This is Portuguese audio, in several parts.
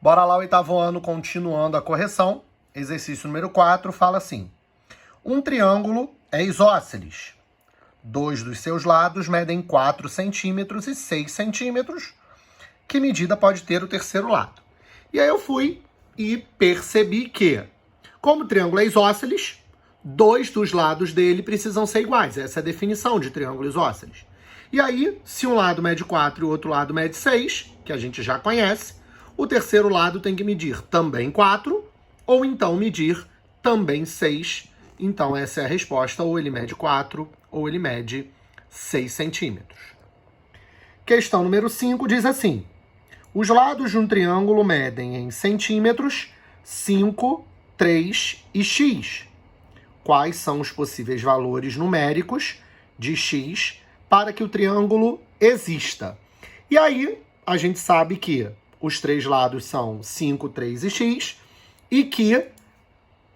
Bora lá, oitavo ano, continuando a correção. Exercício número 4 fala assim. Um triângulo é isósceles. Dois dos seus lados medem 4 centímetros e 6 centímetros. Que medida pode ter o terceiro lado? E aí eu fui e percebi que, como o triângulo é isósceles, dois dos lados dele precisam ser iguais. Essa é a definição de triângulo isósceles. E aí, se um lado mede 4 e o outro lado mede 6, que a gente já conhece, o terceiro lado tem que medir também 4, ou então medir também 6. Então essa é a resposta, ou ele mede 4, ou ele mede 6 centímetros. Questão número 5 diz assim. Os lados de um triângulo medem em centímetros 5, 3 e x. Quais são os possíveis valores numéricos de x para que o triângulo exista? E aí, a gente sabe que os três lados são 5, 3 e x, e que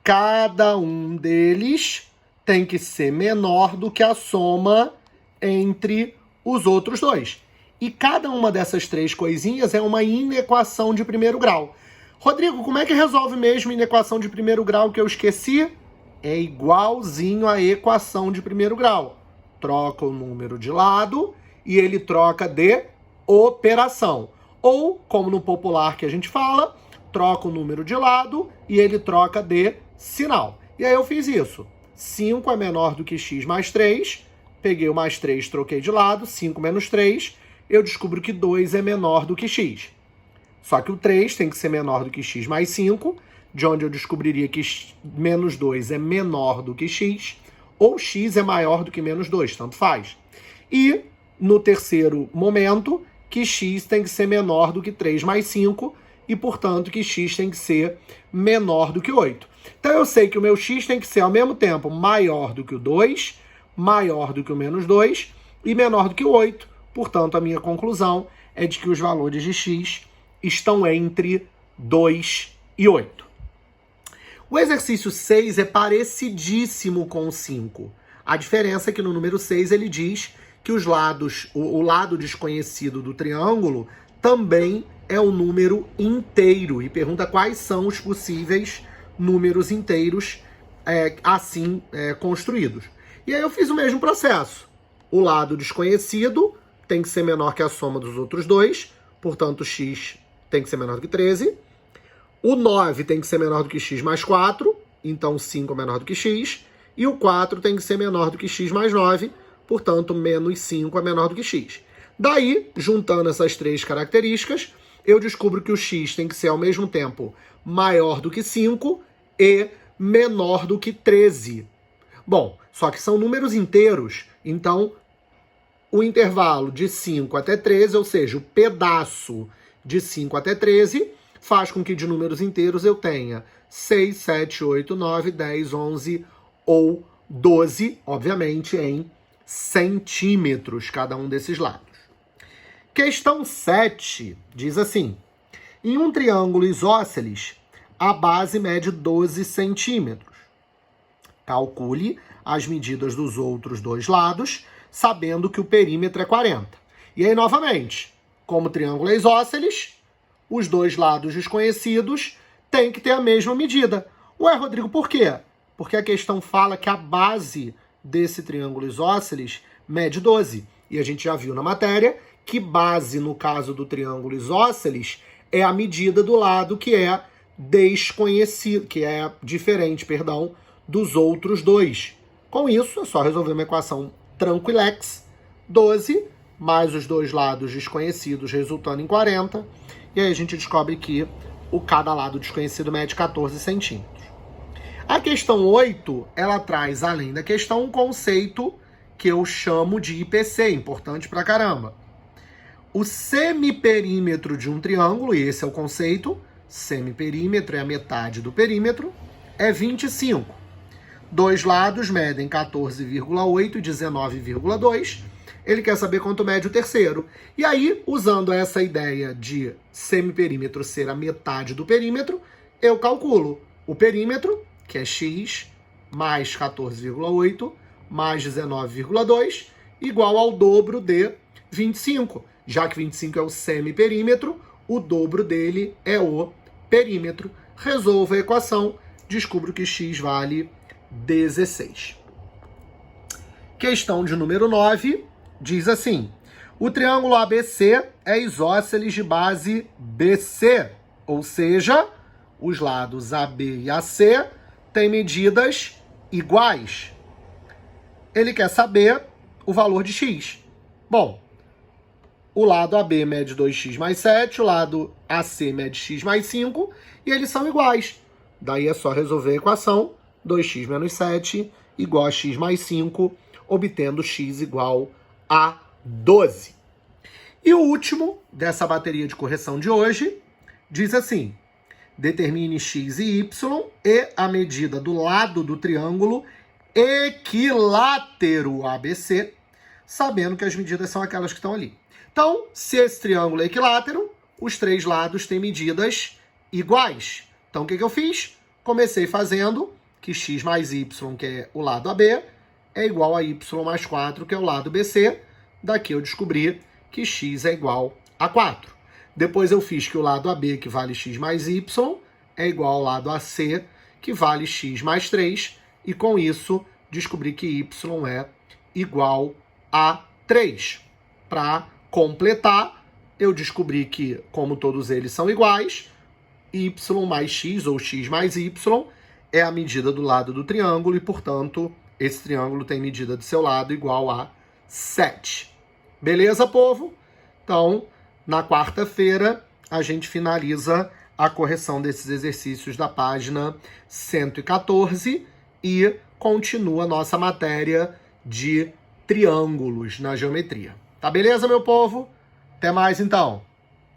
cada um deles tem que ser menor do que a soma entre os outros dois. E cada uma dessas três coisinhas é uma inequação de primeiro grau. Rodrigo, como é que resolve mesmo a inequação de primeiro grau que eu esqueci? É igualzinho à equação de primeiro grau. Troca o número de lado e ele troca de operação. Ou, como no popular que a gente fala, troca o número de lado e ele troca de sinal. E aí eu fiz isso. 5 é menor do que x mais 3. Peguei o mais 3, troquei de lado. 5 menos 3. Eu descubro que 2 é menor do que x. Só que o 3 tem que ser menor do que x mais 5, de onde eu descobriria que menos 2 é menor do que x, ou x é maior do que menos 2, tanto faz. E, no terceiro momento, que x tem que ser menor do que 3 mais 5, e, portanto, que x tem que ser menor do que 8. Então, eu sei que o meu x tem que ser, ao mesmo tempo, maior do que o 2, maior do que o menos 2 e menor do que o 8. Portanto, a minha conclusão é de que os valores de x estão entre 2 e 8. O exercício 6 é parecidíssimo com o 5. A diferença é que no número 6 ele diz que os lados, o lado desconhecido do triângulo também é um número inteiro e pergunta quais são os possíveis números inteiros assim construídos. E aí eu fiz o mesmo processo. O lado desconhecido tem que ser menor que a soma dos outros dois, portanto x tem que ser menor do que 13. O 9 tem que ser menor do que x mais 4, então 5 é menor do que x. E o 4 tem que ser menor do que x mais 9, portanto menos 5 é menor do que x. Daí, juntando essas três características, eu descubro que o x tem que ser ao mesmo tempo maior do que 5 e menor do que 13. Bom, só que são números inteiros, então o intervalo de 5 até 13, ou seja, o pedaço de 5 até 13, faz com que de números inteiros eu tenha 6, 7, 8, 9, 10, 11 ou 12, obviamente em centímetros, cada um desses lados. Questão 7 diz assim, em um triângulo isósceles, a base mede 12 centímetros. Calcule as medidas dos outros dois lados, sabendo que o perímetro é 40. E aí, novamente, como o triângulo é isósceles, os dois lados desconhecidos têm que ter a mesma medida. Ué, Rodrigo, por quê? Porque a questão fala que a base desse triângulo isósceles mede 12. E a gente já viu na matéria que base, no caso do triângulo isósceles, é a medida do lado que é desconhecido, que é diferente, dos outros dois. Com isso, é só resolver uma equação tranquilex, 12, mais os dois lados desconhecidos, resultando em 40. E aí a gente descobre que cada lado desconhecido mede 14 centímetros. A questão 8, ela traz, além da questão, um conceito que eu chamo de IPC, importante pra caramba. O semiperímetro de um triângulo, e esse é o conceito, semiperímetro é a metade do perímetro, é 25. Dois lados medem 14,8 e 19,2. Ele quer saber quanto mede o terceiro. E aí, usando essa ideia de semiperímetro ser a metade do perímetro, eu calculo o perímetro, que é x mais 14,8 mais 19,2, igual ao dobro de 25. Já que 25 é o semiperímetro, o dobro dele é o perímetro. Resolvo a equação, descubro que x vale 16. Questão de número 9 diz assim: o triângulo ABC é isósceles de base BC, ou seja, os lados AB e AC têm medidas iguais. Ele quer saber o valor de x. Bom, o lado AB mede 2x mais 7, o lado AC mede x mais 5, e eles são iguais. Daí é só resolver a equação, 2x menos 7 igual a x mais 5, obtendo x igual a 12. E o último dessa bateria de correção de hoje diz assim: determine x e y e a medida do lado do triângulo equilátero ABC, sabendo que as medidas são aquelas que estão ali. Então, se esse triângulo é equilátero, os três lados têm medidas iguais. Então, o que eu fiz? Comecei fazendo que x mais y, que é o lado AB, é igual a y mais 4, que é o lado BC. Daqui eu descobri que x é igual a 4. Depois eu fiz que o lado AB, que vale x mais y, é igual ao lado AC, que vale x mais 3. E com isso, descobri que y é igual a 3. Para completar, eu descobri que, como todos eles são iguais, y mais x, ou x mais y, é a medida do lado do triângulo e, portanto, esse triângulo tem medida do seu lado igual a 7. Beleza, povo? Então, na quarta-feira, a gente finaliza a correção desses exercícios da página 114 e continua a nossa matéria de triângulos na geometria. Tá beleza, meu povo? Até mais, então!